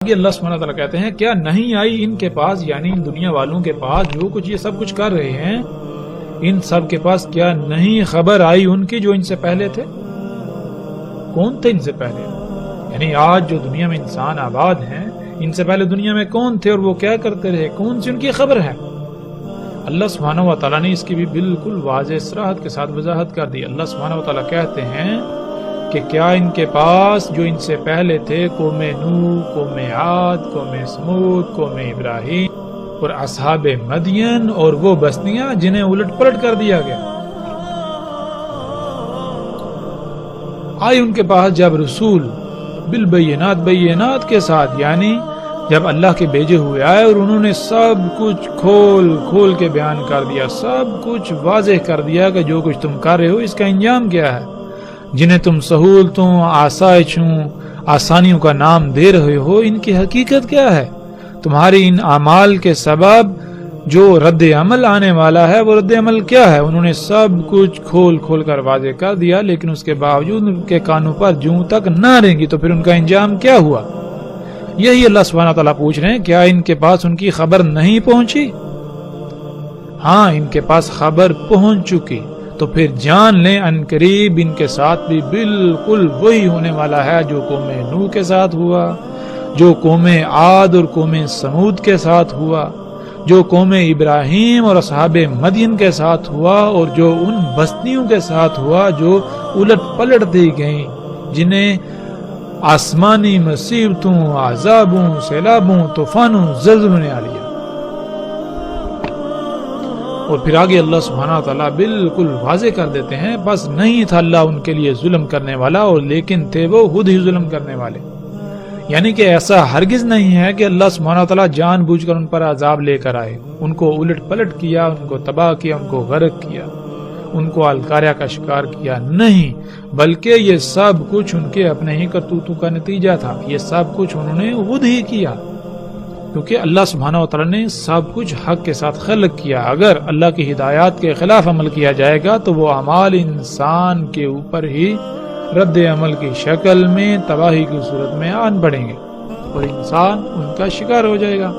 یہ اللہ سبحانہ وتعالیٰ کہتے ہیں کیا نہیں آئی ان کے پاس، یعنی ان دنیا والوں کے پاس جو کچھ یہ سب کچھ کر رہے ہیں، ان سب کے پاس کیا نہیں خبر آئی ان کی جو ان سے پہلے تھے؟ کون تھے ان سے پہلے؟ یعنی آج جو دنیا میں انسان آباد ہیں، ان سے پہلے دنیا میں کون تھے اور وہ کیا کرتے رہے، کون سی ان کی خبر ہے؟ اللہ سبحانہ وتعالیٰ نے اس کی بھی بالکل واضح صراحت کے ساتھ وضاحت کر دی۔ اللہ سبحانہ وتعالیٰ کہتے ہیں کہ کیا ان کے پاس جو ان سے پہلے تھے، قوم نوح، قوم عاد، قوم سمود، قوم ابراہیم اور اصحاب مدین اور وہ بستیاں جنہیں الٹ پلٹ کر دیا گیا، آئی ان کے پاس جب رسول بالبینات، بینات کے ساتھ، یعنی جب اللہ کے بھیجے ہوئے آئے اور انہوں نے سب کچھ کھول کھول کے بیان کر دیا، سب کچھ واضح کر دیا کہ جو کچھ تم کر رہے ہو اس کا انجام کیا ہے، جنہیں تم سہولتوں، آسائشوں، آسانیوں کا نام دے رہے ہو، ان کی حقیقت کیا ہے، تمہاری ان اعمال کے سبب جو رد عمل آنے والا ہے وہ رد عمل کیا ہے۔ انہوں نے سب کچھ کھول کھول کر واضح کر دیا، لیکن اس کے باوجود ان کے کانوں پر جوں تک نہ رہیں گی تو پھر ان کا انجام کیا ہوا؟ یہی اللہ سبحانہ تعالیٰ پوچھ رہے ہیں، کیا ان کے پاس ان کی خبر نہیں پہنچی؟ ہاں، ان کے پاس خبر پہنچ چکی، تو پھر جان لیں ان قریب ان کے ساتھ بھی بالکل وہی ہونے والا ہے جو قوم نوح کے ساتھ ہوا، جو قوم عاد اور قوم سمود کے ساتھ ہوا، جو قوم ابراہیم اور اصحاب مدین کے ساتھ ہوا، اور جو ان بستیوں کے ساتھ ہوا جو الٹ پلٹ دی گئیں، جنہیں آسمانی مصیبتوں، عذابوں، سیلابوں، طوفانوں، زلزلوں نے آ لیا۔ اور پھر آگے اللہ سبحانہ وتعالیٰ بالکل واضح کر دیتے ہیں، بس نہیں تھا اللہ ان کے لیے ظلم کرنے والا، اور لیکن تھے وہ خود ہی ظلم کرنے والے۔ یعنی کہ ایسا ہرگز نہیں ہے کہ اللہ سبحانہ وتعالیٰ جان بوجھ کر ان پر عذاب لے کر آئے، ان کو الٹ پلٹ کیا، ان کو تباہ کیا، ان کو غرق کیا، ان کو الکاریہ کا شکار کیا، نہیں، بلکہ یہ سب کچھ ان کے اپنے ہی کرتوتوں کا نتیجہ تھا، یہ سب کچھ انہوں نے خود ہی کیا، کیونکہ اللہ سبحانہ وتعالیٰ نے سب کچھ حق کے ساتھ خلق کیا۔ اگر اللہ کی ہدایات کے خلاف عمل کیا جائے گا تو وہ اعمال انسان کے اوپر ہی رد عمل کی شکل میں، تباہی کی صورت میں آن پڑیں گے اور انسان ان کا شکار ہو جائے گا۔